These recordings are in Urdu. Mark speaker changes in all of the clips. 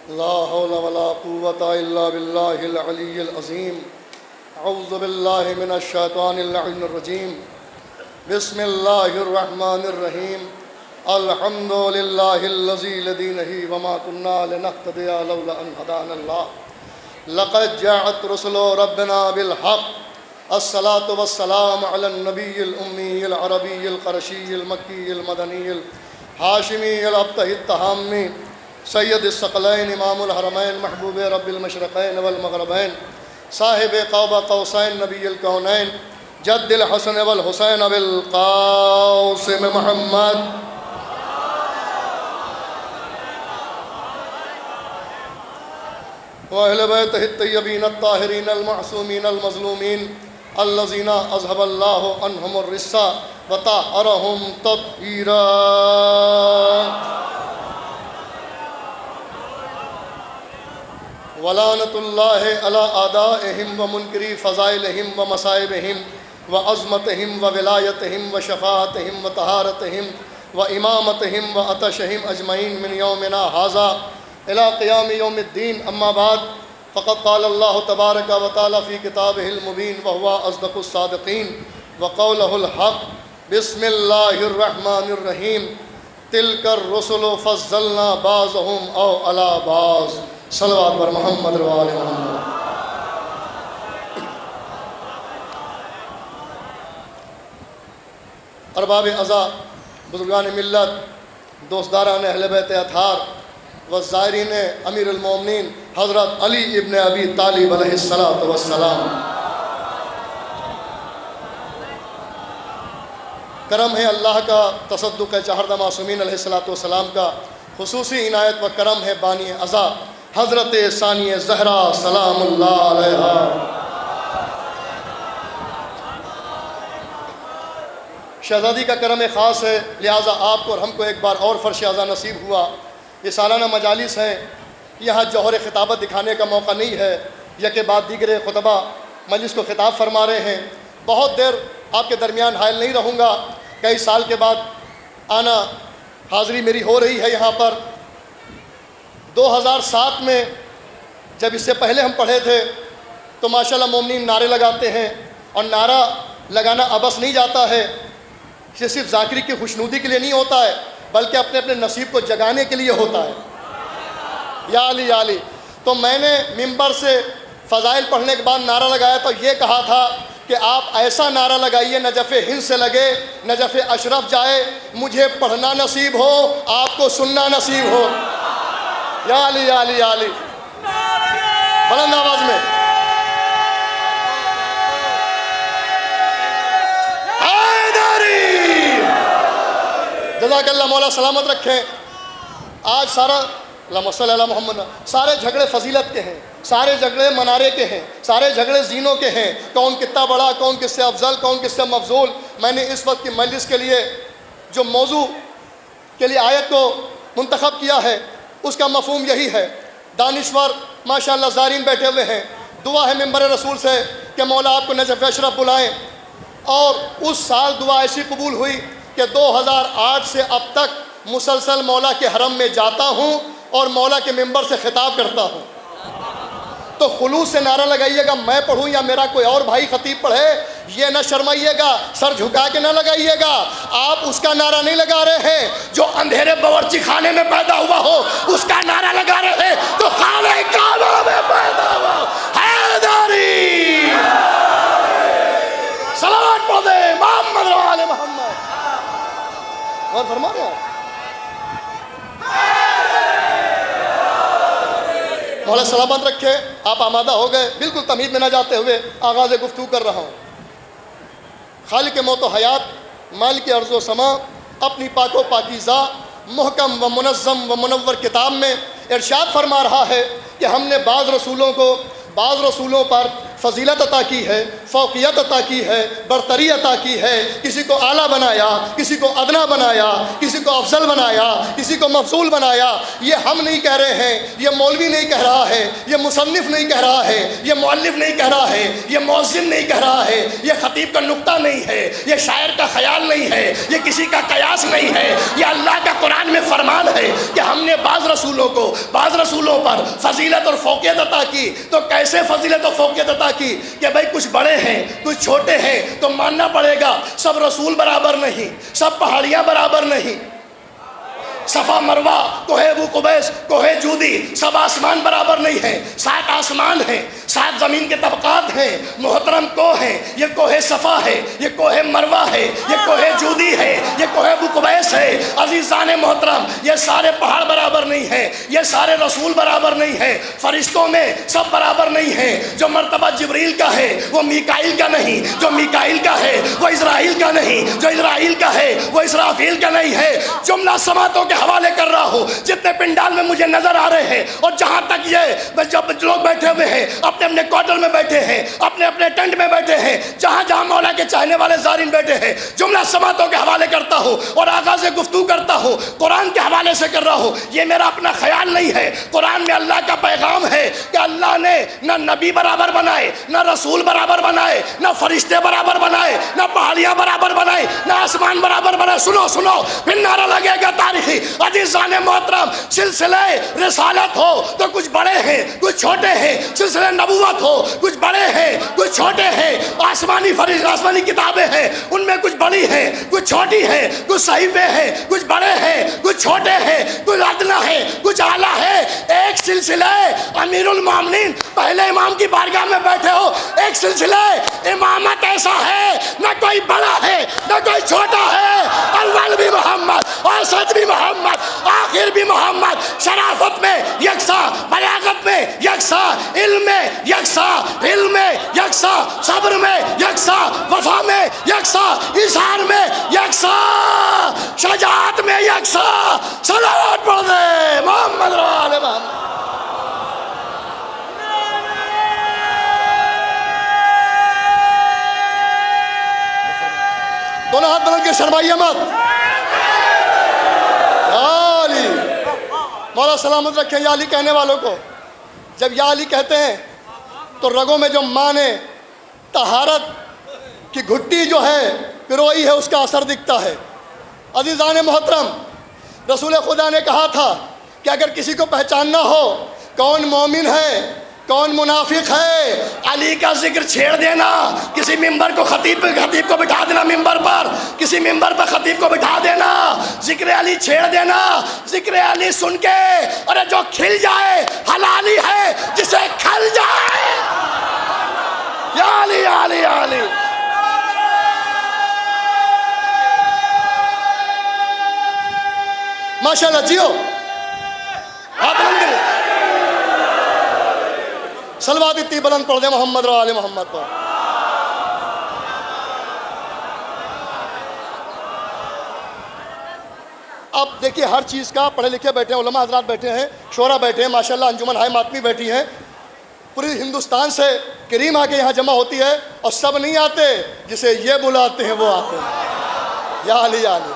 Speaker 1: لا حول ولا قوة إلا بالله العلي العظيم. أعوذ بالله من الشيطان اللعين الرجيم. بسم الله الرحمن الرحيم. الحمد لله الذي لدينه وما كنا لنهتدي لولا أن هدانا الله. لقد جاءت رسل ربنا بالحق. الصلاة والسلام على النبي الأمي العربي القرشي المكي المدني الهاشمي الأبطح التهامي سید الثقلین امام الحرمین محبوب رب المشرقین والمغربین صاحب قاب قوسین نبی الکونین جد الحسن والحسین ابو القاسم محمد واہل بیتہ الطیبین الطاہرین المعصومین المظلومین الذین اذهب اللہ عنہم الرجس وطہرہم تطہیرا. ولعنۃ اللہ علی اعدائہم ومنکری فضائلہم ومصائبہم وعظمتہم وولایتہم وشفاعتہم وطہارتہم وامامتہم وعطشہم اجمعین من یومنا ھذا الی قیام یوم الدین. اما بعد فقد قال اللہ تبارک و تعالی فی کتابہ المبین وہو اصدق الصادقین وقولہ الحق. بسم اللہ الرحمن الرحیم. تلک الرسل فضلنا بعضهم علی بعض. صلوات بر محمد و آل محمد. ارباب عزا، بزرگان ملت، دوستداران اہل بیت اطہار و زائرین امیر المومنین حضرت علی ابن ابی طالب علیہ السلام، کرم ہے اللہ کا، تصدق ہے چہردہ معصومین علیہ السلام کا، خصوصی عنایت و کرم ہے بانی عزا حضرت ثانی زہرا سلام اللہ علیہا. شہزادی کا کرم خاص ہے، لہٰذا آپ کو اور ہم کو ایک بار اور فرش عزا نصیب ہوا. یہ سالانہ مجالس ہیں، یہاں جوہر خطابت دکھانے کا موقع نہیں ہے، یک بعد دیگر خطبہ مجلس کو خطاب فرما رہے ہیں. بہت دیر آپ کے درمیان حائل نہیں رہوں گا، کئی سال کے بعد آنا حاضری میری ہو رہی ہے یہاں پر. 2007 میں جب اس سے پہلے ہم پڑھے تھے تو ماشاءاللہ مومنین نعرے لگاتے ہیں، اور نعرہ لگانا ابس نہیں جاتا ہے، یہ صرف ذاکری کی خوشنودی کے لیے نہیں ہوتا ہے بلکہ اپنے اپنے نصیب کو جگانے کے لیے ہوتا ہے. یا علی یا علی. تو میں نے ممبر سے فضائل پڑھنے کے بعد نعرہ لگایا تو یہ کہا تھا کہ آپ ایسا نعرہ لگائیے نجف ہند سے لگے، نجف اشرف جائے، مجھے پڑھنا نصیب ہو، آپ کو سننا نصیب ہو. یا علی یا علی یا علی. بلند آواز میں حیدری. جزاک اللہ، مولا سلامت رکھیں. آج سارا اللہم صلی علی محمد، سارے جھگڑے فضیلت کے ہیں، سارے جھگڑے منارے کے ہیں، سارے جھگڑے زینوں کے ہیں. کون کتنا بڑا، کون کس سے افضل، کون کس سے مفضول. میں نے اس وقت کی مجلس کے لیے جو موضوع کے لیے آیت کو منتخب کیا ہے اس کا مفہوم یہی ہے. دانشور ماشاءاللہ زائرین بیٹھے ہوئے ہیں، دعا ہے ممبر رسول سے کہ مولا آپ کو نجف اشرف بلائیں. اور اس سال دعا ایسی قبول ہوئی کہ 2008 سے اب تک مسلسل مولا کے حرم میں جاتا ہوں اور مولا کے ممبر سے خطاب کرتا ہوں. تو خلوص سے نعرہ لگائیے گا، میں پڑھوں یا میرا کوئی اور بھائی خطیب پڑھے، یہ نہ شرمائیے گا، سر جھکا کے نہ لگائیے گا. آپ اس کا نعرہ نہیں لگا رہے ہیں جو اندھیرے باورچی خانے میں پیدا ہوا ہو، اس کا نعرہ لگا رہے ہیں تو خانہ کعبہ میں پیدا ہوا. حیدری صلوات پڑھ دے محمد و آل محمد. اور فرما رہے ہیں مولا سلامت رکھے. آپ آمادہ ہو گئے، بالکل تمہید میں نہ جاتے ہوئے آغاز گفتگو کر رہا ہوں. خالق موت و حیات، مالک ارض و سما، اپنی پاک و پاکیزہ محکم و منظم و منور کتاب میں ارشاد فرما رہا ہے کہ ہم نے بعض رسولوں پر فضیلت عطا کی ہے، فوقیت عطا کی ہے، برتری عطا کی ہے، کسی کو اعلیٰ بنایا، کسی کو ادنا بنایا، کسی کو افضل بنایا، کسی کو مفضول بنایا۔ یہ ہم نہیں کہہ رہے ہیں، یہ مولوی نہیں کہہ رہا ہے، یہ مصنف نہیں کہہ رہا ہے، یہ مؤلف نہیں کہہ رہا ہے، یہ مؤذن نہیں کہہ رہا ہے، یہ خطیب کا نکتہ نہیں ہے، یہ شاعر کا خیال نہیں ہے، یہ کسی کا قیاس نہیں ہے، یہ اللہ کا قرآن میں فرمان ہے کہ ہم نے بعض رسولوں پر فضیلت اور فوقیت عطا کی۔ تو کیسے فضیلت اور فوقیت عطا کی کہ بھائی کچھ بڑے ہیں کچھ چھوٹے ہیں، تو ماننا پڑے گا سب رسول برابر نہیں، سب پہاڑیاں برابر نہیں، صفا مروہ، کوہ ابو قبیس، کوہ جودی، سب آسمان برابر نہیں ہیں۔ 7 آسمان ہیں، 7 زمین کے طبقات ہیں، محترم کوہ ہیں، یہ کوہ صفا ہے، یہ کوہ مروہ ہے، یہ کوہ جودی ہے، یہ کوہ ابو قبیس ہے۔ عزیزان محترم، یہ سارے پہاڑ برابر نہیں ہیں، یہ سارے رسول برابر نہیں ہیں، فرشتوں میں سب برابر نہیں ہیں۔ جو مرتبہ جبریل کا ہے وہ میکائیل کا نہیں، جو میکائیل کا ہے وہ اسرائیل کا نہیں، جو اسرائیل کا ہے وہ اسرافیل کا نہیں ہے۔ جملہ سماعتوں کے حوالے کر رہا ہوں، جتنے پنڈال میں مجھے نظر آ رہے ہیں، اور جہاں تک یہ جب لوگ بیٹھے ہوئے ہیں، اپنے اپنے کوارٹر میں بیٹھے ہیں، اپنے اپنے ٹینٹ میں بیٹھے ہیں، جہاں جہاں مولا کے چاہنے والے زائرین بیٹھے ہیں، جملہ سماعتوں کے حوالے کرتا ہوں اور آغاز گفتگو کرتا ہوں، قرآن کے حوالے سے کر رہا ہوں۔ یہ میرا اپنا خیال نہیں ہے، قرآن میں اللہ کا پیغام ہے کہ اللہ نے نہ نبی برابر بنائے، نہ رسول برابر بنائے، نہ فرشتے برابر بنائے، نہ پہاڑیاں برابر بنائے، نہ آسمان برابر بنائے۔ سنو پھر نعرہ لگے گا تاریخی۔ عزیزان محترم، سلسلہ رسالت ہو تو کچھ بڑے ہیں کچھ چھوٹے ہیں، سلسلہ نبوت ہو کچھ بڑے ہیں کچھ چھوٹے ہیں، آسمانی کتابیں ہیں ان میں کچھ بڑی ہیں کچھ چھوٹی ہیں، کچھ صحیفے ہیں کچھ بڑے ہیں کچھ چھوٹے ہیں، کچھ ادنا ہے کچھ اعلیٰ ہے۔ ایک سلسلہ امیر المومنین پہلے امام کی بارگاہ میں بیٹھے ہو، ایک سلسلہ امامت ایسا ہے نہ کوئی بڑا ہے نہ کوئی چھوٹا ہے، اول بھی محمد، اوسط بھی محمد، آخر بھی محمد، شرافت میں یکساں، بلاغت میں یکساں، علم میں یکساں، علم میں یکساں، صبر میں یکساں، وفا میں یکساں، اظہار میں یکساں، شجاعت میں یکساں۔ صلوات پڑھ دے محمد رسول محمد۔ دونوں ہاتھ بلند کے شرمائیے مت۔ علی مولا سلامت رکھیں یا علی کہنے والوں کو۔ جب یا علی کہتے ہیں تو رگوں میں جو مانے طہارت کی گھٹی جو ہے پروئی ہے اس کا اثر دکھتا ہے۔ عزیزان محترم، رسول خدا نے کہا تھا کہ اگر کسی کو پہچاننا ہو کون مومن ہے کون منافق ہے، علی کا ذکر چھیڑ دینا، کسی ممبر کو خطیب کو بٹھا دینا، ممبر پر کسی ممبر پر خطیب کو بٹھا دینا، ذکر علی چھیڑ دینا، ذکر علی سن کے ارے جو کھل جائے حلالی ہے، جسے کھل جائے یا علی یا علی یا علی۔ ماشاءاللہ جیو ہاتھ بلند کریں، صلوات اتنی بلند پڑھ دیں محمد و آل محمد پر۔ اب دیکھیے ہر چیز کا پڑھے لکھے بیٹھے ہیں، علماء حضرات بیٹھے ہیں، شورا بیٹھے ہیں، ماشاءاللہ انجمن ہائے ماتمی بیٹھی ہیں، پوری ہندوستان سے کریم آ کے یہاں جمع ہوتی ہے، اور سب نہیں آتے، جسے یہ بلاتے ہیں وہ آتے ہیں یا علی یا علی۔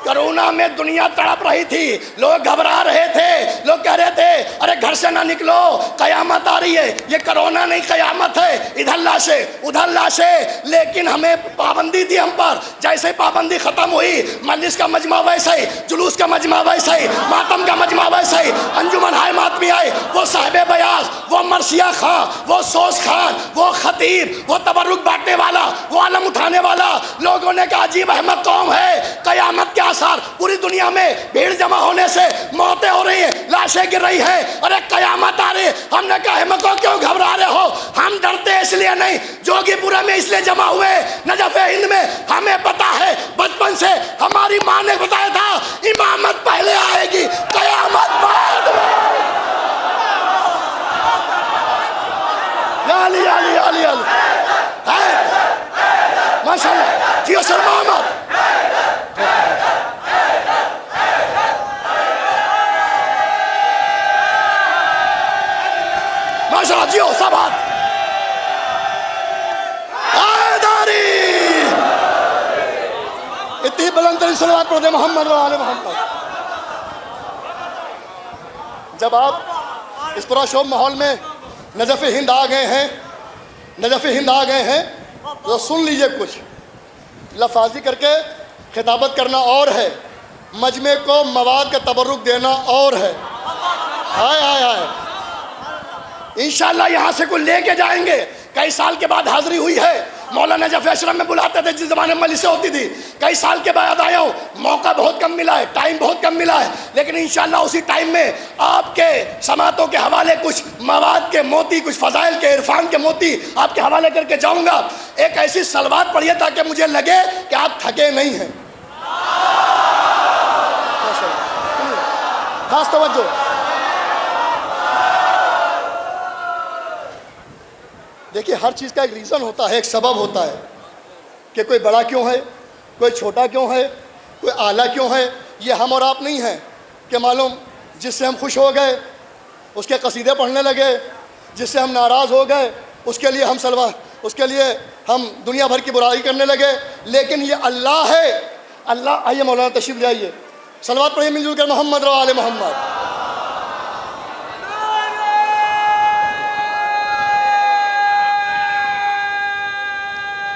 Speaker 1: کرونا میں دنیا تڑپ رہی تھی، لوگ گھبرا رہے تھے، لوگ کہہ رہے تھے ارے گھر سے نہ نکلو قیامت آ رہی ہے۔ یہ کرونا نہیں قیامت ہے، ادھر لاشیں ادھر لاشیں، لیکن ہمیں پابندی تھی ہم پر۔ جیسے پابندی ختم ہوئی، مجلس کا مجمع ویسا ہی، جلوس کا مجمع ویسا ہی، ماتم کا مجمع ویسا ہی، انجمن ہائے ماتمی آئے، وہ صاحب بیاض، وہ مرثیہ خان، وہ سوس خان، وہ خطیب، وہ تبرک بانٹنے والا، وہ علم اٹھانے والا۔ لوگوں نے کہا عجیب احمد قوم ہے، قیامت کے آثار پوری دنیا میں بھیڑ جمع ہونے سے موتیں ہو رہی ہیں، لاشیں گر رہی ہیں، ارے قیامت آ رہی ہے۔ ہم نے کہا احمقوں کیوں گھبرا رہے ہو؟ ہم ڈرتے اس لیے نہیں، جوگی پورے میں اس لیے جمع ہوئے، نجف ہند میں ہمیں پتا ہے، بچپن سے ہماری ماں نے بتایا تھا امامت پہلے آئے گی قیامت بعد میں۔ یا علی یا علی یا علی یا علی، ماشاءاللہ جیو سر محمد۔ ماشاءاللہ جیو سب ہاتھ۔ بہت ہی بلند ترین صلوات پڑھ دیں محمد و آل محمد۔ جب آپ اس پرشوب ماحول میں نجف ہند آ گئے ہیں، نجف ہند آ گئے ہیں، تو سن لیجئے کچھ لفاظی کر کے خطابت کرنا اور ہے، مجمع کو مواد کا تبرک دینا اور ہے۔ ہائے ہائے ہائے، انشاءاللہ یہاں سے کوئی لے کے جائیں گے۔ کئی سال کے بعد حاضری ہوئی ہے، مولانا نجف اشرف میں بلاتے تھے جس زمانے میں مجلسیں ہوتی تھی، کئی سال کے بعد آیا ہوں، موقع بہت کم ملا ہے، ٹائم بہت کم ملا ہے، لیکن انشاءاللہ اسی ٹائم میں آپ کے سماعتوں کے حوالے کچھ مواد کے موتی، کچھ فضائل کے عرفان کے موتی آپ کے حوالے کر کے جاؤں گا۔ ایک ایسی صلوات پڑھیے تاکہ مجھے لگے کہ آپ تھکے نہیں ہیں۔ خاص توجہ، دیکھیے ہر چیز کا ایک ریزن ہوتا ہے، ایک سبب ہوتا ہے کہ کوئی بڑا کیوں ہے، کوئی چھوٹا کیوں ہے، کوئی اعلیٰ کیوں ہے۔ یہ ہم اور آپ نہیں ہیں کہ معلوم جس سے ہم خوش ہو گئے اس کے قصیدے پڑھنے لگے، جس سے ہم ناراض ہو گئے اس کے لیے ہم دنیا بھر کی برائی کرنے لگے، لیکن یہ اللہ ہے۔ اللہ، آئیے مولانا تشریف لے آئیے، صلوات پڑھیے مل جل کر محمد و آل محمد۔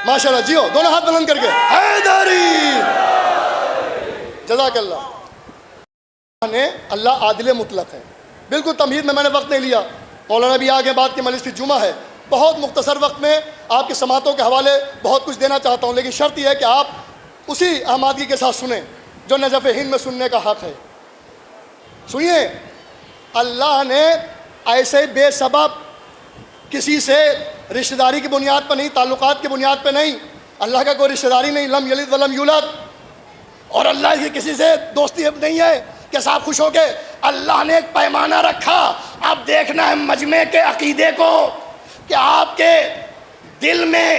Speaker 1: ماشاءاللہ، جیو، دونوں ہاتھ بلند کر کے حیدری، جزاک اللہ۔ اللہ عادل مطلق ہے، بالکل تمہید میں نے وقت نہیں لیا، مولانا بھی آگے بات کی مجلس کی جمعہ ہے، بہت مختصر وقت میں آپ کی سماعتوں کے حوالے بہت کچھ دینا چاہتا ہوں، لیکن شرط یہ ہے کہ آپ اسی آمادگی کے ساتھ سنیں جو نجف ہند میں سننے کا حق ہے۔ سنیے، اللہ نے ایسے بے سبب کسی سے رشتہ داری کی بنیاد پر نہیں، تعلقات کی بنیاد پہ نہیں، اللہ کا کوئی رشتہ داری نہیں، لم یلد ولم یولد، اور اللہ کی کسی سے دوستی نہیں ہے کہ صاحب خوش ہو کے۔ اللہ نے ایک پیمانہ رکھا، اب دیکھنا ہے مجمع کے عقیدے کو کہ آپ کے دل میں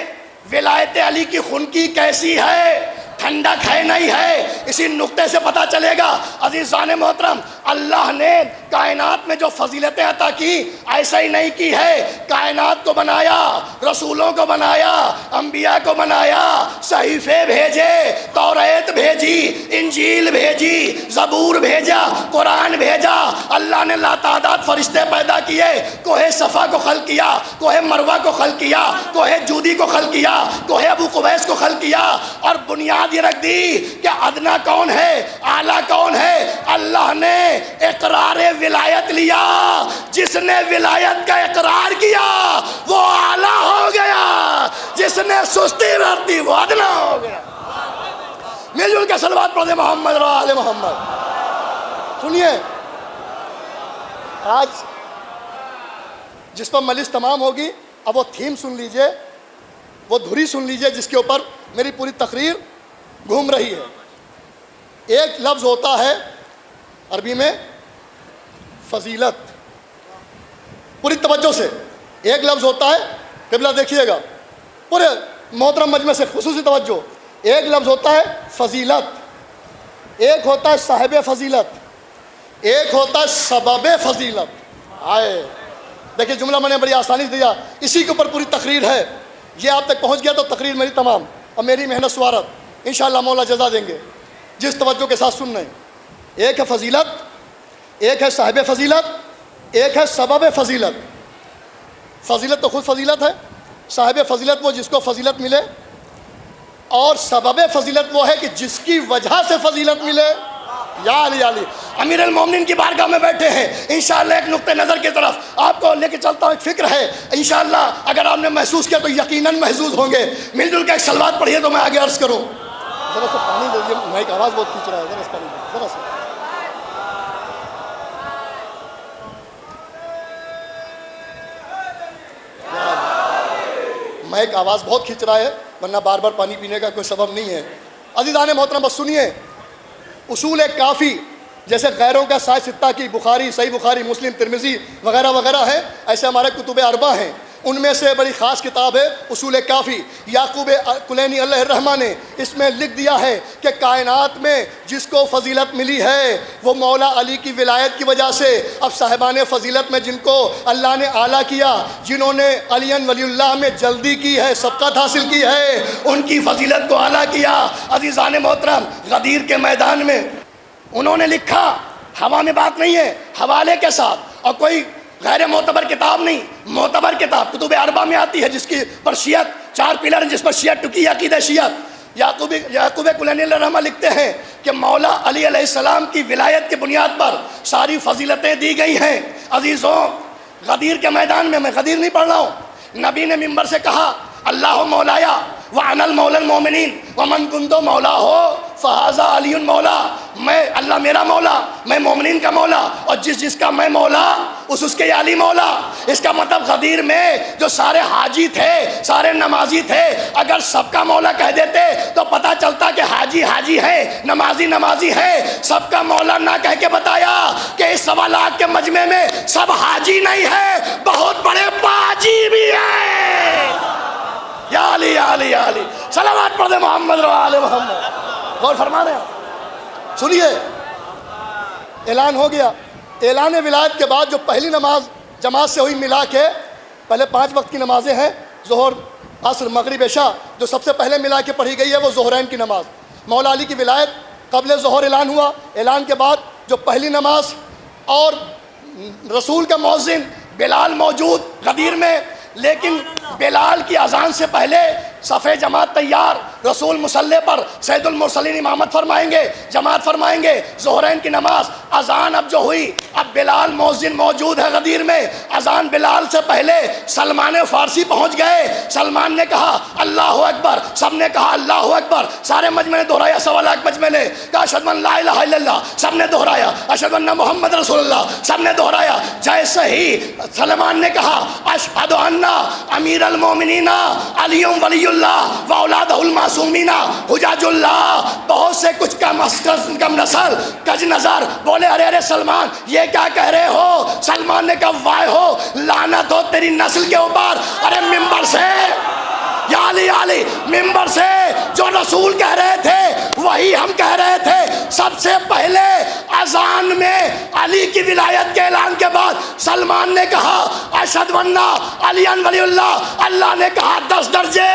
Speaker 1: ولایت علی کی خنکی کیسی ہے، ٹھنڈک ہے نہیں ہے، اسی نقطے سے پتہ چلے گا۔ عزیزان محترم، اللہ نے کائنات میں جو فضیلتیں عطا کی ایسا ہی نہیں کی ہے، کائنات کو بنایا، رسولوں کو بنایا، انبیاء کو بنایا، صحیفے بھیجے، توریت بھیجی، انجیل بھیجی، زبور بھیجا، قرآن بھیجا۔ اللہ نے لاتعداد فرشتے پیدا کیے، کوہ صفا کو خلق کیا، کوہ مروہ کو خلق کیا، کوہ جودی کو خلق کیا، کوہ ابو قبیس کو خلق کیا، اور بنیاد یہ رکھ دی کہ ادنا کون ہے، اعلیٰ کون ہے۔ اللہ نے اقرار ولایت لیا، جس نے ولایت کا اقرار کیا وہ اعلیٰ ہو گیا، جس نے سستی برتی وہ ادنا ہو گیا۔ مل جل کے صلوات پڑھ دیں محمد و آل محمد۔ سنیے، آج جس پر مجلس تمام ہوگی، اب وہ تھیم سن لیجئے، وہ دھری سن لیجئے جس کے اوپر میری پوری تقریر گھوم رہی ہے۔ ایک لفظ ہوتا ہے عربی میں فضیلت، پوری توجہ سے، ایک لفظ ہوتا ہے، قبلہ دیکھیے گا، پورے محترم مجمع سے خصوصی توجہ، ایک لفظ ہوتا ہے فضیلت، ایک ہوتا ہے صاحب فضیلت، ایک ہوتا ہے سبب فضیلت۔ آئے دیکھیں، جملہ میں نے بڑی آسانی سے دیا، اسی کے اوپر پوری تقریر ہے، یہ آپ تک پہنچ گیا تو تقریر میری تمام، اور میری محنت سوارت انشاءاللہ مولا جزا دیں گے جس توجہ کے ساتھ سن رہے ہیں۔ ایک ہے فضیلت، ایک ہے صاحب فضیلت، ایک ہے سبب فضیلت۔ فضیلت تو خود فضیلت ہے، صاحب فضیلت وہ جس کو فضیلت ملے، اور سبب فضیلت وہ ہے کہ جس کی وجہ سے فضیلت ملے۔ یا علی علی، امیر المومنین کی بارگاہ میں بیٹھے ہیں، انشاءاللہ ایک نقطہ نظر کی طرف آپ کو لے کے چلتا ہوں، ایک فکر ہے، انشاءاللہ اگر آپ نے محسوس کیا تو یقیناً محظوظ ہوں گے۔ مل جل کے ایک صلوات پڑھیے تو میں آگے عرض کروں۔ ذرا سا پانی دے دیجیے، مائک آواز بہت کھینچ رہا ہے، ذرا سا پانی دے، ذرا سا۔ مائک آواز بہت کھینچ رہا ہے، ورنہ بار بار پانی پینے کا کوئی سبب نہیں ہے۔ عزیزان محترم بس سنیے، اصول کافی جیسے غیروں کا سائے ستہ کی بخاری، صحیح بخاری، مسلم، ترمذی وغیرہ وغیرہ ہیں، ایسے ہمارے کتب اربع ہیں، ان میں سے بڑی خاص کتاب ہے اصول کافی، یعقوب کلینی علیہ الرحمہ نے اس میں لکھ دیا ہے کہ کائنات میں جس کو فضیلت ملی ہے وہ مولا علی کی ولایت کی وجہ سے۔ اب صاحبان فضیلت میں جن کو اللہ نے اعلیٰ کیا، جنہوں نے علی ولی اللہ میں جلدی کی ہے، سبقت حاصل کی ہے، ان کی فضیلت کو اعلیٰ کیا۔ عزیزان محترم، غدیر کے میدان میں انہوں نے لکھا، ہوا میں بات نہیں ہے، حوالے کے ساتھ، اور کوئی غیر معتبر کتاب نہیں، معتبر کتاب کتب اربعہ میں آتی ہے، جس کی پر شیعت 4 پلر ہیں، جس پر شیعت ٹکی عقیدہ شیعت۔ یعقوب کلینی علیہ الرحمہ لکھتے ہیں کہ مولا علی علیہ السلام کی ولایت کی بنیاد پر ساری فضیلتیں دی گئی ہیں۔ عزیزوں، غدیر کے میدان میں غدیر نہیں پڑھ رہا ہوں، نبی نے ممبر سے کہا، اللہ مولایا وَأَنَا الْمَوْلَى الْمُؤْمِنِينَ وَمَنْ كُنْتُ مَوْلَاهُ فَهَذَا عَلِيٌّ مولا، میں اللہ میرا مولا، میں مومنین کا مولا، اور جس کا میں مولا اس کے علی مولا۔ اس کا مطلب غدیر میں جو سارے حاجی تھے، سارے نمازی تھے، اگر سب کا مولا کہہ دیتے تو پتہ چلتا کہ حاجی حاجی ہے، نمازی نمازی ہے۔ سب کا مولا نہ کہہ کے بتایا کہ اس 1.25 لاکھ کے مجمع میں سب حاجی نہیں ہے، بہت بڑے باجی بھی ہیں۔ یا علی یا علی یا علی، صلوات پڑھ دے محمد و آل محمد۔ غور فرما رہے ہیں، سنیے، اعلان ہو گیا۔ اعلان ولایت کے بعد جو پہلی نماز جماعت سے ہوئی ملا کے، پہلے 5 وقت کی نمازیں ہیں، ظہر عصر مغرب عشاء، جو سب سے پہلے ملا کے پڑھی گئی ہے وہ ظہرین کی نماز۔ مولا علی کی ولایت قبل ظہر اعلان ہوا، اعلان کے بعد جو پہلی نماز، اور رسول کا مؤذن بلال موجود غدیر میں، لیکن بلال کی اذان سے پہلے صف جماعت تیار، رسول مصلی پر سید المرسلین امامت فرمائیں گے، جماعت فرمائیں گے، ظہرین کی نماز۔ اذان اب جو ہوئی، اب بلال مؤذن موجود ہے غدیر میں، اذان بلال سے پہلے سلمان فارسی پہنچ گئے۔ سلمان نے کہا اللہ اکبر، سب نے کہا اللہ اکبر، سارے مجمع نے دہرایا، 1.25 لاکھ مجمع نے کہا اشہد ان لا الہ الا اللہ، سب نے دہرایا، اشہد ان محمد رسول اللہ، سب نے دہرایا۔ جیسے ہی سلمان نے کہا اشہد ان امیر المومنین علی ولی اللہ و اولادہ المعصومین حجاج اللہ، بہت سے کچھ کم نسل کج نظر بولے ارے ارے سلمان یہ کیا کہہ رہے ہو؟ سلمان نے کہا وائے ہو، لعنت ہو تیری نسل کے اوپر۔ ارے ممبر سے یا علی علی، ممبر سے جو رسول کہہ رہے تھے وہی ہم کہہ رہے تھے۔ سب سے پہلے اذان میں علی کی ولایت کے اعلان کے بعد سلمان نے کہا اشہد ان علی ولی اللہ، اللہ نے کہا 10 درجے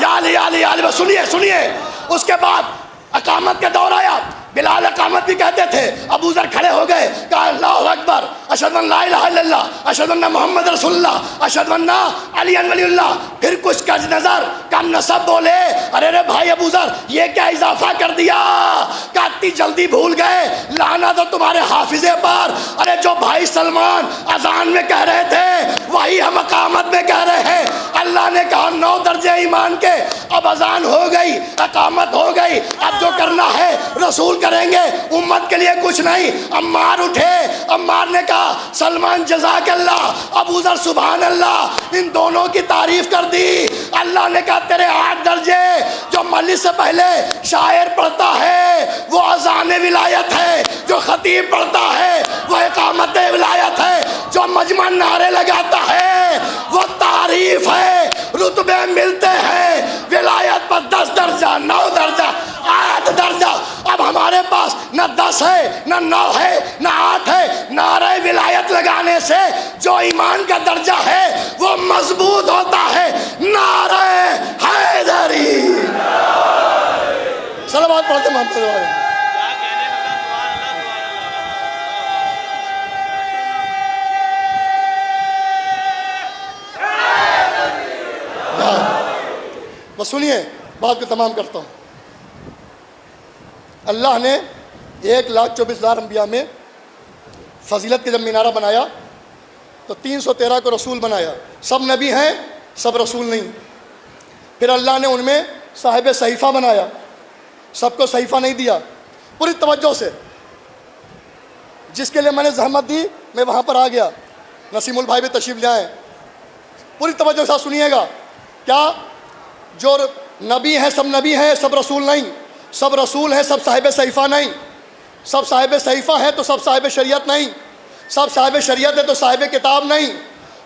Speaker 1: یا علی علی علی۔ سنیے سنیے، اس کے بعد اقامت کا دور آیا، بلال اقامت بھی کہتے تھے، ابو ذر کھڑے ہو گئے، کہا اللہ اکبر، اشہد ان لا الہ الا اللہ، اشہد ان محمد رسول اللہ، اشہد ان علی ولی اللہ۔ پھر کچھ کج نظر کم نسب بولے ارے رے بھائی ابو ذر یہ کیا اضافہ کر دیا، کتنی جلدی بھول گئے، لعنت ہو تمہارے حافظے پر۔ ارے جو بھائی سلمان اذان میں کہہ رہے تھے وہی ہم اقامت میں کہہ رہے ہیں۔ اللہ نے کہا 9 درجے ایمان کے، اب اذان ہو گئی، اقامت ہو گئی، اب جو کرنا ہے رسول کریں گے، امت کے لیے کچھ نہیں۔ عمار اٹھے، عمار نے کہا سلمان جزاک اللہ، ابو ذر سبحان اللہ، ان دونوں کی تعریف کر دی۔ اللہ نے کہا تیرے 8 درجے، جو مجلس سے پہلے شاعر پڑھتا ہے وہ اذان ولایت ہے، جو خطیب پڑھتا ہے وہ اقامت ولایت ہے، جو مجمع نعرے لگاتا ہے وہ تعریف ہے، رتبے ملتے ہیں۔ ولایت پر 10 درجہ، 9 درجہ، 8 درجہ۔ اب ہمارے پاس نہ 10 ہے، نہ 9 ہے، نہ 8 ہے۔ نعرہ ولایت لگانے سے جو ایمان کا درجہ ہے وہ مضبوط ہوتا ہے۔ نعرہ حیدری، صلوات پڑھتے محمد والے۔ بس سنیے، بات کو تمام کرتا ہوں۔ اللہ نے 1,24,000 انبیاء میں فضیلت کے جب مینارہ بنایا تو 313 کو رسول بنایا۔ سب نبی ہیں، سب رسول نہیں۔ پھر اللہ نے ان میں صاحب صحیفہ بنایا، سب کو صحیفہ نہیں دیا۔ پوری توجہ سے، جس کے لیے میں نے زحمت دی میں وہاں پر آ گیا، نسیم البھائی بھی تشریف لے آئے۔ پوری توجہ سے سنیے گا، کیا جو نبی ہیں سب نبی ہیں، سب رسول نہیں، سب رسول ہیں سب صاحب صحیفہ نہیں، سب صاحب صحیفہ ہیں تو سب صاحب شریعت نہیں، سب صاحب شریعت ہے تو صاحب کتاب نہیں،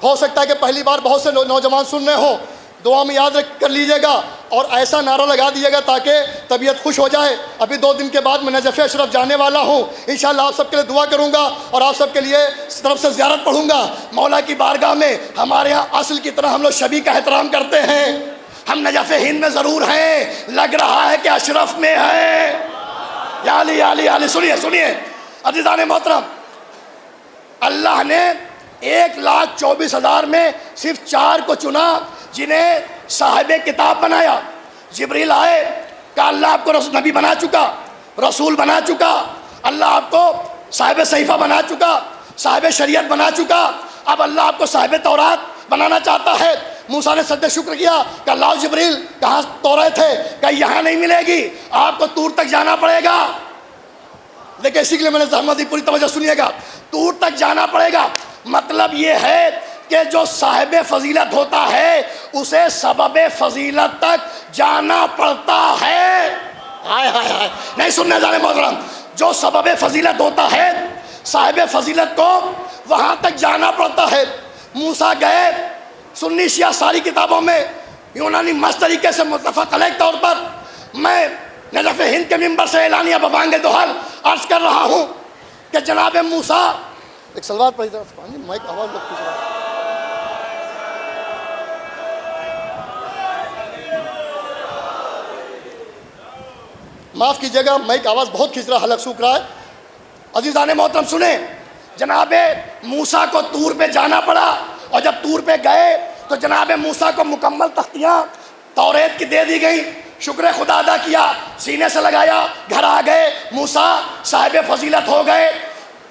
Speaker 1: ہو سکتا ہے کہ پہلی بار بہت سے نوجوان سن رہے ہوں، دعا میں یاد کر لیجیے گا اور ایسا نعرہ لگا دیجیے گا تاکہ طبیعت خوش ہو جائے۔ ابھی 2 دن کے بعد میں نجف اشرف جانے والا ہوں، انشاءاللہ آپ سب کے لیے دعا کروں گا اور آپ سب کے لیے طرف سے زیارت پڑھوں گا۔ مولا کی بارگاہ میں ہمارے ہاں اصل کی طرح ہم لوگ شبی کا احترام کرتے ہیں۔ ہم نجف ہند میں ضرور ہیں، لگ رہا ہے کہ اشرف میں ہے۔ یا علی یا علی یا علی۔ سنیے عزیزان محترم، اللہ نے 1,24,000 میں صرف 4 کو چنا جنہیں صاحب کتاب بنایا۔ جبریل آئے، کہا اللہ آپ کو نبی بنا چکا، رسول بنا چکا، اللہ آپ کو صاحب صحیفہ بنا چکا، صاحب شریعت بنا چکا، اب اللہ آپ کو صاحب تورات بنانا چاہتا ہے۔ موسیٰ نے سجدہ شکر کیا، کہا لاؤ جبریل، کہاں تورات ہے؟ کہا یہاں نہیں ملے گی، آپ کو طور تک جانا پڑے گا۔ لیکن اسی کے لیے میں نے زحمت دی، پوری توجہ سنیے گا۔ طور تک جانا پڑے گا، مطلب یہ ہے کہ جو صاحب فضیلت ہوتا ہے اسے سبب فضیلت تک جانا پڑتا ہے۔ ہائے ہائے ہائے، نہیں سننے جانے محترم، جو سبب فضیلت ہوتا ہے صاحب فضیلت کو وہاں تک جانا پڑتا ہے۔ موسیٰ گئے، سنی شیعہ ساری کتابوں میں یونانی مست طریقے سے متفق علیہ طور پر، میں نجف ہند کے ممبر سے اعلانیہ ببانگ دوحل عرض کر رہا ہوں کہ جناب موسیٰ، ایک سلوات پڑھی ذرا، مائک آواز لوگ کھینچ رہا ہے۔ معاف کیجیے گا، مائک آواز بہت کھینچ رہا، حلق سوکھ رہا ہے۔ عزیزان محترم سنیں، جناب موسیٰ کو طور پہ جانا پڑا، اور جب طور پہ گئے تو جناب موسیٰ کو مکمل تختیاں توریت کی دے دی گئی۔ شکر خدا ادا کیا، سینے سے لگایا، گھر آ گئے، موسیٰ صاحب فضیلت ہو گئے۔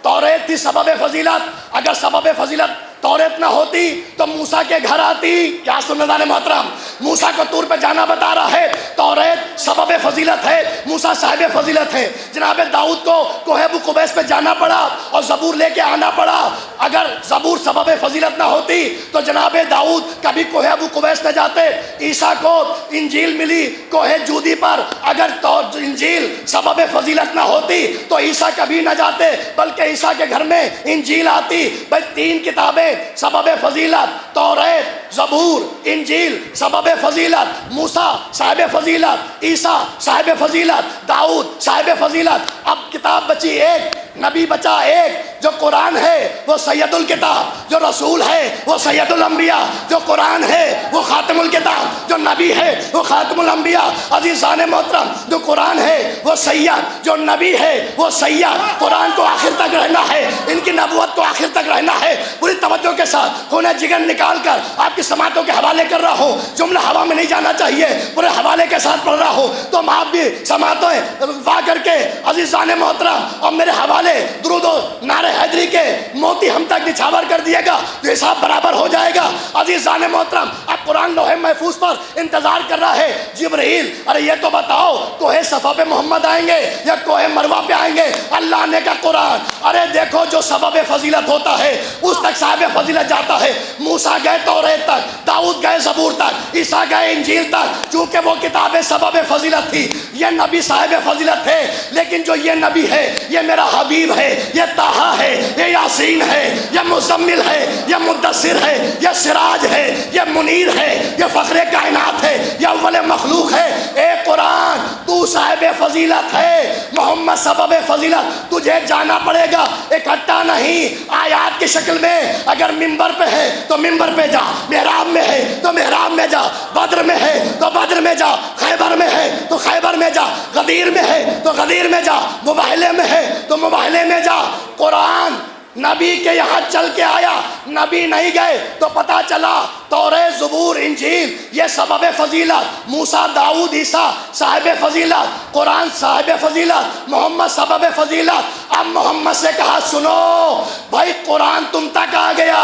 Speaker 1: توریت تھی سبب فضیلت، اگر سبب فضیلت توریت نہ ہوتی تو موسیٰ کے گھر آتی۔ کیا سننے محترم، موسیٰ کو طور پہ جانا بتا رہا ہے، توریت سبب فضیلت ہے، موسیٰ صاحب فضیلت ہے۔ جناب داؤد کو کوہ ابو قبیس پہ جانا پڑا اور زبور لے کے آنا پڑا، اگر زبور سبب فضیلت نہ ہوتی تو جناب داؤد کبھی کوہ ابو قبیس نہ جاتے۔ عیسیٰ کو انجیل ملی کوہ جودی پر، اگر انجیل سبب فضیلت نہ ہوتی تو عیسیٰ کبھی نہ جاتے، بلکہ عیسیٰ کے گھر میں انجیل آتی۔ بھائی 3 کتابیں سبب فضیلت، توریت، زبور، انجیل سبب فضیلت، موسیٰ صاحب فضیلت، عیسیٰ صاحب فضیلت، داؤد صاحب فضیلت۔ اب کتاب بچی ایک، نبی بچا ایک، جو قرآن ہے وہ سید الکتاب، جو رسول ہے وہ سید الانبیاء، جو قرآن ہے وہ خاتم الکتاب، جو نبی ہے وہ خاتم الانبیاء۔ عزیزان محترم، جو قرآن ہے وہ سید، جو نبی ہے وہ سید۔ قرآن کو آخر تک رہنا ہے، ان کی نبوت کو آخر تک رہنا ہے۔ پوری توجہ کے ساتھ خون جگر نکال کر آپ کی سماعتوں کے حوالے کر رہا ہوں، جملہ ہوا میں نہیں جانا چاہیے، پورے حوالے کے ساتھ پڑھ رہا ہوں، تو آپ بھی سماعتیں وا کر کے عزیزان محترم اور میرے حوالے درود و نعرہ حیدری کے موتی ہم تک نچھاور کر دیے گا تو حساب برابر ہو جائے گا۔ عزیزان محترم، اب قرآن لوح محفوظ پر انتظار کر رہا ہے۔ جبرائیل، ارے یہ تو بتاؤ کوہ صفا پہ محمد آئیں گے یا کوہ مروہ پہ آئیں گے؟ اللہ نے کہا قرآن، ارے دیکھو جو سبب فضیلت ہوتا ہے اس تک صاحب فضیلت جاتا ہے۔ موسیٰ گئے توریت تک، داؤد گئے زبور تک، عیسیٰ گئے انجیل تک، چونکہ وہ کتابیں سبب فضیلت تھی، یہ نبی صاحب فضیلت تھے۔ لیکن جو یہ نبی ہے، یہ میرا حبیب ہے، یہ طٰہٰ ہے، یہ یاسین ہے، یہ مزمل ہے، یہ مدثر ہے، یہ سراج ہے، یہ منیر ہے، یہ فخر کائنات ہے، یہ اول مخلوق ہے۔ اے قرآن، تو صاحب فضیلت ہے، محمد سبب فضیلت، تجھے جانا پڑے گا، اکٹھا نہیں، آیات کی شکل میں۔ اگر منبر پہ ہے تو منبر پہ جا، محراب میں ہے تو محراب میں جا، بدر میں ہے تو بدر میں جا، خیبر میں ہے تو خیبر میں جا، غدیر میں ہے تو غدیر میں جا، مباہلے میں ہے تو مباہلے میں جا۔ قرآن نبی کے یہاں چل کے آیا، نبی نہیں گئے تو پتا چلا توریت، زبور، انجیل یہ سبب فضیلت، موسیٰ، داؤد، عیسیٰ صاحب فضیلت، قرآن صاحب فضیلت، محمد سبب فضیلت۔ اب محمد سے کہا سنو بھائی، قرآن تم تک آ گیا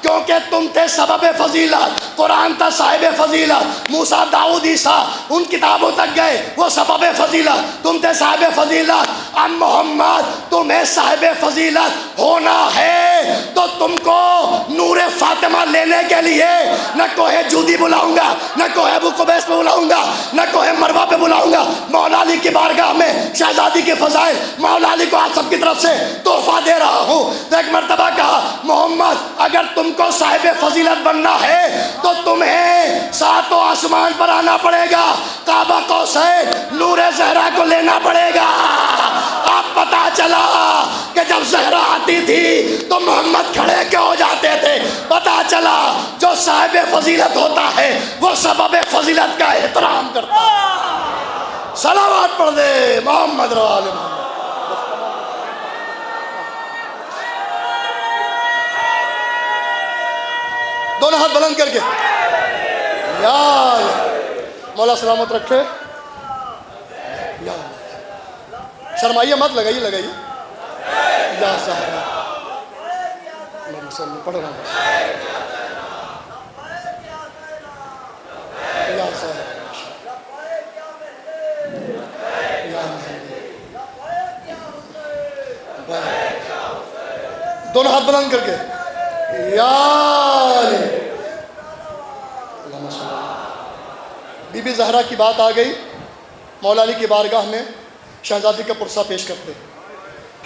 Speaker 1: کیونکہ تم تھے سبب فضیلت، قرآن تھا صاحب فضیلت، موسیٰ، داؤد، عیسیٰ ان کتابوں تک گئے، وہ سبب فضیلت، تم تھے صاحب فضیلت۔ اب محمد تمہیں صاحب فضیلت ہونا ہے تو تم کو نور فاطمہ لینے کے لیے نہ کوہ جودی بلاؤں گا، نہ کوہ ابو قبیس پہ بلاؤں گا، نہ کوہ مروہ پہ بلاؤں گا، مولا علی کی بارگاہ میں شہزادی کے فضائل مولا علی کو آپ سب کی طرف سے تحفہ دے رہا ہوں۔ تو ایک مرتبہ کہا محمد اگر تم کو صاحب فضیلت بننا ہے تو تمہیں ساتوں آسمان پر آنا پڑے گا، کعبہ قوسین نور زہرا کو لینا پڑے گا۔ اب پتا چلا کہ جب زہرا آتی تھی تو محمد کھڑے کیوں ہو جاتے تھے، پتا چلا جو صاحب فضیلت ہوتا ہے وہ سبب فضیلت کا احترام کرتا ہے۔ صلوات پڑھ دے محمد رسول محمد۔ دونوں ہاتھ بلند کر کے یا مولا سلامت رکھے، یا شرمائیے مت، لگائیے لگائیے یا زہرا پڑھ رہا ہوں یا زہرا یا دونوں ہاتھ بلند کر کے یا بی بی زہرا کی بات آ گئی، مولا علی کی بارگاہ میں شہزادی کا پرسہ پیش کرتے،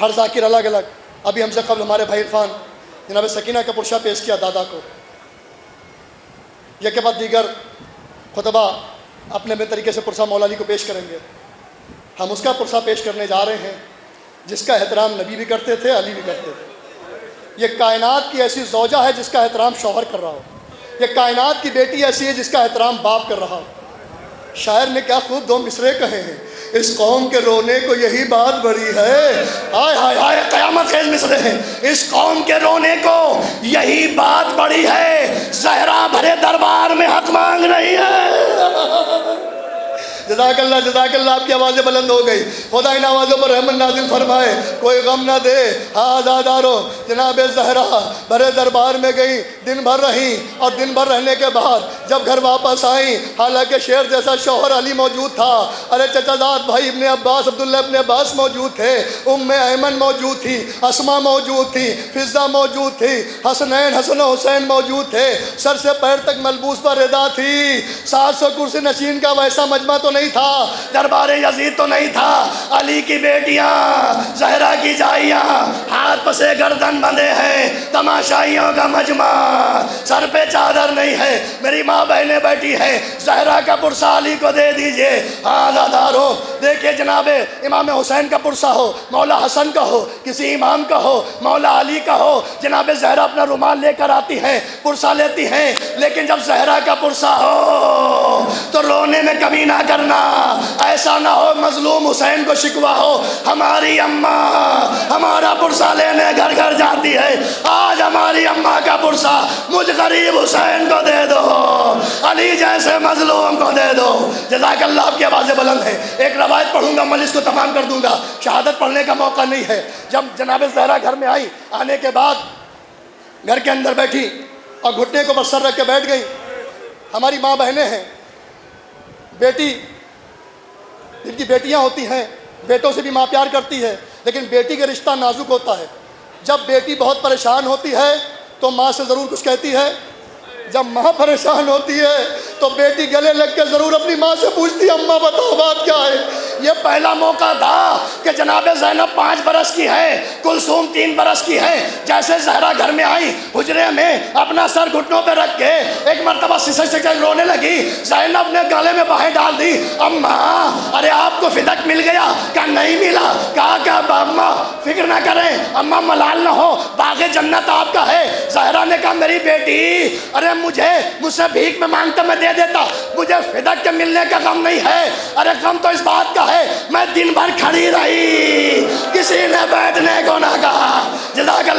Speaker 1: ہر ذاکر الگ الگ۔ ابھی ہم سے قبل ہمارے بھائی عرفان جناب سکینہ کا پرسہ پیش کیا دادا کو، یہ کے بعد دیگر خطبہ اپنے اپنے طریقے سے پرسہ مولا علی کو پیش کریں گے۔ ہم اس کا پرسہ پیش کرنے جا رہے ہیں جس کا احترام نبی بھی کرتے تھے، علی بھی کرتے تھے۔ یہ کائنات کی ایسی زوجہ ہے جس کا احترام شوہر کر رہا ہو، یہ کائنات کی بیٹی ایسی ہے جس کا احترام باپ کر رہا ہو۔ شاعر نے کیا خوب دو مصرے کہے ہیں، اس قوم کے رونے کو یہی بات بڑی ہے، ہائے ہائے ہائے قیامت خیز مصرے ہیں، اس قوم کے رونے کو یہی بات بڑی ہے، زہرا بھرے دربار میں حق مانگ رہی ہے۔ جزاک اللہ آپ کی آوازیں بلند ہو گئی، خدا ان آوازوں پر رحمت نازل فرمائے، کوئی غم نہ دے آزادارو۔ جناب زہرا بھرے دربار میں گئی، دن بھر رہی، اور دن بھر رہنے کے بعد جب گھر واپس آئیں، حالانکہ شیر جیسا شوہر علی موجود تھا، ارے چچا زاد بھائی ابن عباس عبداللہ ابن عباس موجود تھے، ایمن موجود تھی، اسما موجود تھی، فضہ موجود تھی، حسنین حسن و حسین موجود تھے، سر سے پیر تک ملبوس پر رضا تھی، 700 کرسی نشین کا ویسا مجمع تو نہیں تھا، دربار یزید تو نہیں تھا، علی کی بیٹیاں زہرا کی جائیاں ہاتھ پسے گردن بندھے ہیں، تماشائیوں کا مجمع، سر پہ چادر نہیں ہے، میری ماں بہنیں بیٹھی ہیں، زہرا کا پرسہ علی کو دے دیجئے۔ آزاداروں دیکھیں جناب امام حسین کا پرسہ ہو، مولا حسن کا ہو، کسی امام کا ہو، مولا علی کا ہو، جناب زہرا اپنا رومال لے کر آتی ہیں، پرسہ لیتی ہیں، لیکن جب زہرا کا پرسہ ہو تو رونے میں کمی نہ کرنا، ایسا نہ ہو مظلوم حسین کو شکوہ ہو۔ ہماری اماں ہمارا پرسہ لینے گھر گھر جاتی ہے، آج ہماری اماں کا پرسہ مجھ غریب حسین کو دے دو، علی جیسے مظلوم کو دے دو۔ جزاک اللہ آپ کی آوازیں بلند ہیں۔ ایک روایت پڑھوں گا، مجلس کو تمام کر دوں گا، شہادت پڑھنے کا موقع نہیں ہے۔ جب جناب زہرا گھر میں آئی، آنے کے بعد گھر کے اندر بیٹھی اور گھٹنے کو بسر رکھ کے بیٹھ گئی۔ ہماری ماں بہنیں ہیں، بیٹی جن کی بیٹیاں ہوتی ہیں بیٹوں سے بھی ماں پیار کرتی ہے، لیکن بیٹی کا رشتہ نازک ہوتا ہے۔ جب بیٹی بہت پریشان ہوتی ہے تو ماں سے ضرور کچھ کہتی ہے، جب ماں پریشان ہوتی ہے تو بیٹی گلے لگ کے ضرور اپنی ماں سے پوچھتی ہے اماں بتاؤ بات کیا ہے۔ یہ پہلا موقع تھا کہ جناب زینب 5 برس کی ہے، کلثوم 3 برس کی ہے، جیسے زہرا گھر میں آئی حجرے میں اپنا سر گھٹنوں پہ رکھ کے ایک مرتبہ سسک رونے لگی۔ زینب نے گالے میں باہیں ڈال دی، اماں ارے آپ کو فدق مل گیا؟ کہا نہیں ملا۔ کہا کہ اماں فکر نہ کریں، اماں ملال نہ ہو، باغ جنت آپ کا ہے۔ زہرا نے کہا میری بیٹی ارے مجھ سے بھیک میں مانگتا میں دے دیتا، مجھے فدق کے ملنے کا غم نہیں ہے، ارے غم تو اس بات کا ہے میں دن بھر کھڑی رہی، کسی نے بیٹھنے کو نہ کہا۔ جزاک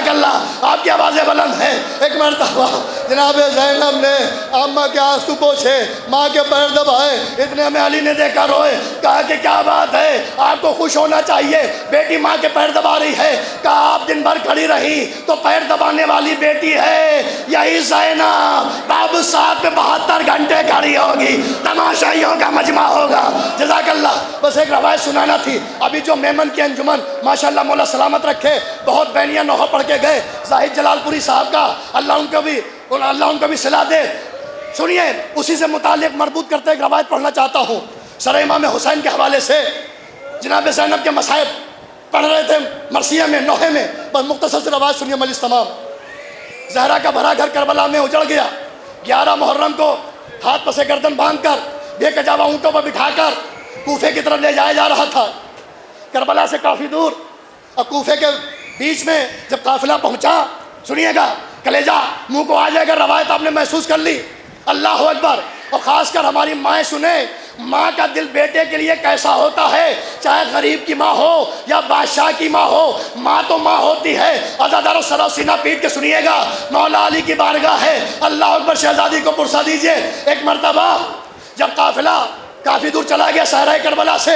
Speaker 1: اللہ آپ کی آوازیں بلند ہیں۔ ایک مرتبہ جناب زینب نے اماں کے آنسو پوچھے، ماں کے پیر دبائے، اتنے میں علی نے دیکھا روئے، کہا کہ کیا بات ہے، آپ کو خوش ہونا چاہیے، بیٹی ماں کے پیر دبا رہی ہے۔ کہا آپ دن بھر کھڑی رہی تو پیر دبانے والی بیٹی ہے، یہی زینب باب صاحب پہ 72 گھنٹے کھڑی ہوگی، تماشائیوں کا مجمع ہوگا۔ جزاک اللہ۔ بس ایک روایت سنانا تھی۔ ابھی جو میمن کی انجمن ماشاءاللہ مولا سلامت رکھے، بہت بینیاں نوحہ پڑھ کے گئے، زاہد جلال پوری صاحب کا اللہ ان کو بھی صلاح دے۔ سنیے، اسی سے متعلق مربوط کرتے ایک روایت پڑھنا چاہتا ہوں، سر امام حسین کے حوالے سے۔ جناب زینب کے مصائب پڑھ رہے تھے مرثیہ میں، نوحے میں، بس مختصر سے روایت سنیے مجلس تمام۔ زہرا کا بھرا گھر کربلا میں اجڑ گیا۔ 11 محرم کو ہاتھ پسے گردن باندھ کر بے کجاوا اونٹوں پر بٹھا کر کوفے کی طرف لے جایا جا رہا تھا، کربلا سے کافی دور، اور کوفے کے بیچ میں جب قافلہ پہنچا، سنیے گا، کلیجہ منہ کو آ جائے گا، روایت آپ نے محسوس کر لی، اللہ اکبر۔ اور خاص کر ہماری مائیں سنیں، ماں کا دل بیٹے کے لیے کیسا ہوتا ہے، چاہے غریب کی ماں ہو یا بادشاہ کی ماں ہو، ماں تو ماں ہوتی ہے۔ عزادارو سر و سینہ پیٹ کے سنیے گا، مولا علی کی بارگاہ ہے، اللہ اکبر، شہزادی کو پرسا دیجئے۔ ایک مرتبہ جب قافلہ کافی دور چلا گیا صحرائے کربلا سے،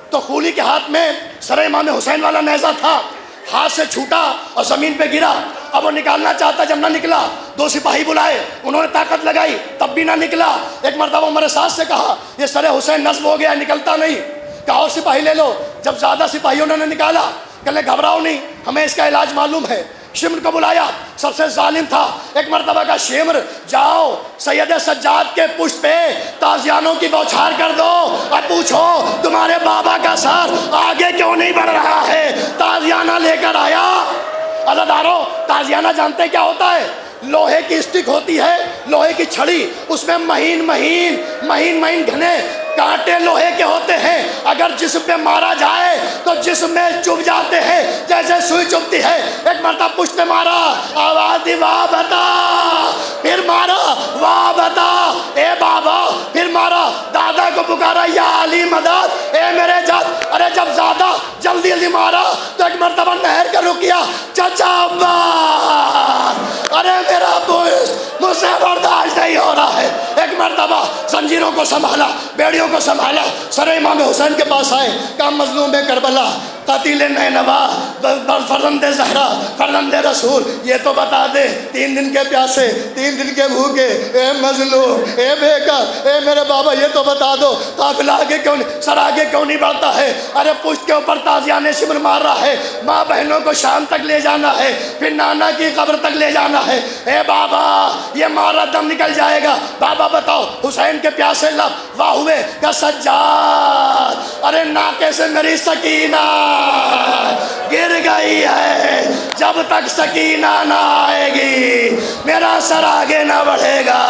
Speaker 1: تو خولی کے ہاتھ میں سر امام حسین والا نیزہ تھا، ہاتھ سے چھوٹا اور زمین پہ گرا۔ اب وہ نکالنا چاہتا، جب نہ نکلا 2 سپاہی بلائے، انہوں نے طاقت لگائی، تب بھی نہ نکلا۔ ایک مرتبہ عمر سعد سے کہا، یہ سر حسین نصب ہو گیا، نکلتا نہیں، کہا اور سپاہی لے لو۔ جب زیادہ سپاہیوں نے نکالا، کہنے گھبراؤ نہیں، ہمیں اس کا علاج معلوم ہے۔ شمر کو بلایا، سب سے ظالم تھا۔ ایک مرتبہ کا شمر، جاؤ سید سجاد کے پشت پہ تازیانوں کی بوچھار کر دو اور پوچھو تمہارے بابا کا سر آگے کیوں نہیں بڑھ رہا ہے۔ تازیانہ لے کر آیا۔ عزادارو، تازیانہ جانتے کیا ہوتا ہے؟ لوہے کی اسٹک ہوتی ہے، لوہے کی چھڑی، اس میں مہین گھنے کانٹے لوہے کے ہوتے ہیں، اگر جسم پہ مارا جائے تو جسم میں چبھ جاتے ہیں جیسے سوئی چبھتی ہے۔ ایک مرتبہ پشت پہ مارا، آواز دی واہ بتا، پھر مارا واہ بتا، اے بابا، پھر مارا، دادا کو پکارا یا علی مدد، اے میرے جد۔ ارے جب زیادہ جلدی مارا تو ایک مرتبہ نہر کا رک گیا، چچا عباس، ارے میرا پوچھ مجھ سے برداشت نہیں ہو رہا ہے۔ ایک مرتبہ زنجیروں کو سنبھالا، بیڑیوں کو سنبھالا، سر امام حسین کے پاس آئے، کہا مظلوم کربلا، قاتل نینوا، فرزند زہرا، فرزند رسول، یہ تو بتا دے، 3 دن کے پیاسے، 3 دن کے بھوکے، اے مظلوم، اے بے گھر، اے میرے بابا، یہ تو بتا دو، قافلہ آگے کیوں نہیں، سر آگے کیوں نہیں بڑھتا ہے؟ ارے پشت کے اوپر تازیانے شمر مار رہا ہے، ماں بہنوں کو شام تک لے جانا ہے، پھر نانا کی قبر تک لے جانا ہے۔ اے بابا، یہ مارا دم نکل جائے گا، بابا بتاؤ۔ حسین کے پیاسے لب واہ ہوئے کہ سجاد، ارے ناکے سے میری سکینہ گر گئی ہے، جب تک سکینہ نہ آئے گی میرا سر آگے نہ بڑھے گا۔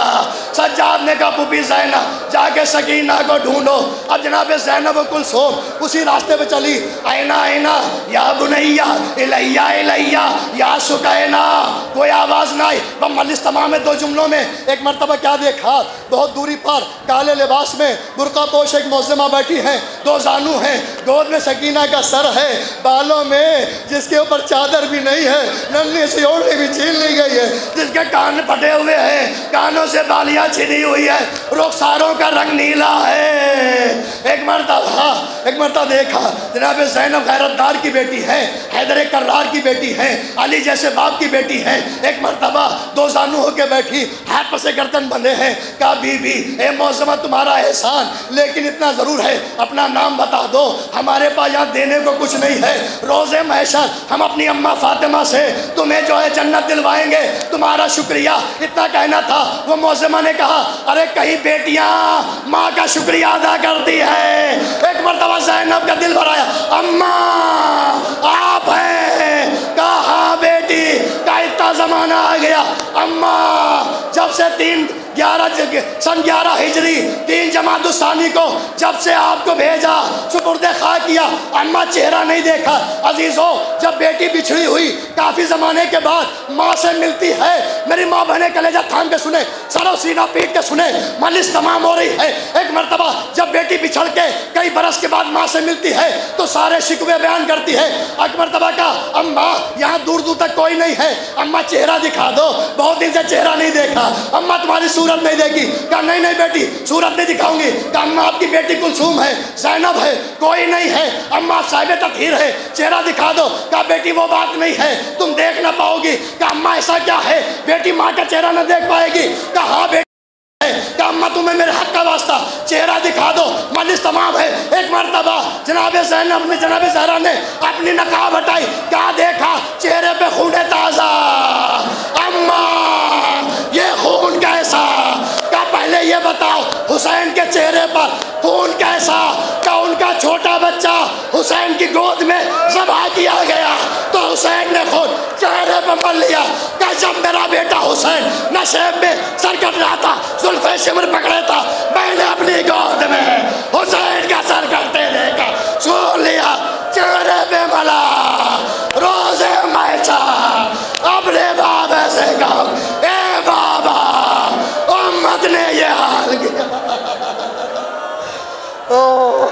Speaker 1: سجاد نے کہا پھوپھی زینب، جا کے سکینہ کو ڈھونڈو۔ اب جناب زینب و کلثوم اسی راستے پہ چلی، اینا اینا یا بنیا الیہ الیہ یا سکینہ، کوئی آواز نہ آئی۔ وہ مجلس تمام میں 2 جملوں میں ایک مرتبہ کیا دیکھا، بہت دوری پر کالے لباس میں برقع پوش ایک معظمہ بیٹھی ہیں، 2 زانو ہیں، گود میں سکینہ کا سر ہے، بالوں میں جس کے اوپر چادر بھی نہیں ہے، ننھی سی اوڑھنی بھی چھین لی گئی ہے، جس کے کان پھٹے ہوئے ہیں، کانوں سے بالیاں چھنی ہوئی ہے، رخساروں کا رنگ نیلا ہے۔ ایک مرتبہ دیکھا، جناب زینب غیرت دار کی بیٹی ہے، حیدر کرار کی بیٹی ہے، علی جیسے باپ کی بیٹی ہے۔ ایک مرتبہ 2 زانو ہو کے بیٹھی، ہاتھ پسے گردن بندھے ہیں، کہا بی بی، اے معظمہ تمہارا احسان، لیکن اتنا ضرور ہے، اپنا نام بتا دو، ہمارے پاس یہاں دینے کو کچھ نہیں ہے، روز محشر ہم اپنی اماں فاطمہ سے تمہیں جو ہے جنت دلوائیں گے، تمہارا شکریہ۔ اتنا کہنا تھا، وہ معظمہ نے کہا ارے کہیں بیٹیاں ماں کا شکریہ ادا کرتی ہے۔ ایک مرتبہ زینب کا دل بھرایا، اماں آپ ہیں؟ کہا ہاں بیٹی، کا اتنا زمانہ آ گیا، اماں جب سے سن 11 ہجری 3 جمادی الثانی کو جب سے آپ کو بھیجا، سپرد خاک کیا، اماں چہرہ نہیں دیکھا۔ عزیزو، جب بیٹی بچھڑی ہوئی کافی زمانے کے بعد ماں سے ملتی ہے، میری ماں بہنیں کلیجہ تھام کے سنیں، سر و سینہ پیٹ کے سنیں، مجلس تمام ہو رہی ہے۔ ایک مرتبہ جب بیٹی بچھڑ کے کئی برس کے بعد ماں سے ملتی ہے تو سارے شکوے بیان کرتی ہے۔ ایک مرتبہ کہا، اماں یہاں دور دور تک کوئی نہیں ہے، اماں چہرہ دکھا دو، بہت دن سے چہرہ نہیں دیکھا، اماں تمہاری صورت نہیں دیکھی۔ کہا نہیں نہیں بیٹی صورت نہیں دکھاؤں گی۔ کہا اماں آپ کی بیٹی کلثوم ہے، زینب ہے، کوئی نہیں ہے، اماں صاحب تطہیر ہے، چہرہ دکھا دو۔ کہا بیٹی وہ بات نہیں ہے، تم دیکھ نہ پاؤ گی۔ کہا اماں ایسا کیا ہے بیٹی ماں کا چہرہ نہ دیکھ پائے گی؟ کہا ہاں بیٹی کہ اماں تمہیں میرے حق کا واسطہ چہرہ دکھا دو۔ مجلس تمام ہے۔ ایک مرتبہ جناب زینب نے، جناب زہرا نے اپنی نقاب ہٹائی، کیا دیکھا؟ چہرے پہ خون تازہ۔ اماں یہ خون کیسا؟ کہا پہلے یہ بتاؤ حسین کے چہرے پر خون کیسا؟ کہ ان کا چھوٹا بچہ حسین کی گود میں ذبح کیا گیا تو حسین نے خود چہرے پہ مل لیا۔ کہ جب میرا بیٹا حسین نشیب میں سر کٹ رہا تھا، زلفِ شمر پکڑے تھا، میں نے اپنی گود میں حسین کا سر کٹتے دیکھا، سن لیا، چہرے پہ ملا، روزے میچا، اپنے بابا سے کہا اے بابا امت نے یہ حال کیا۔ اوہ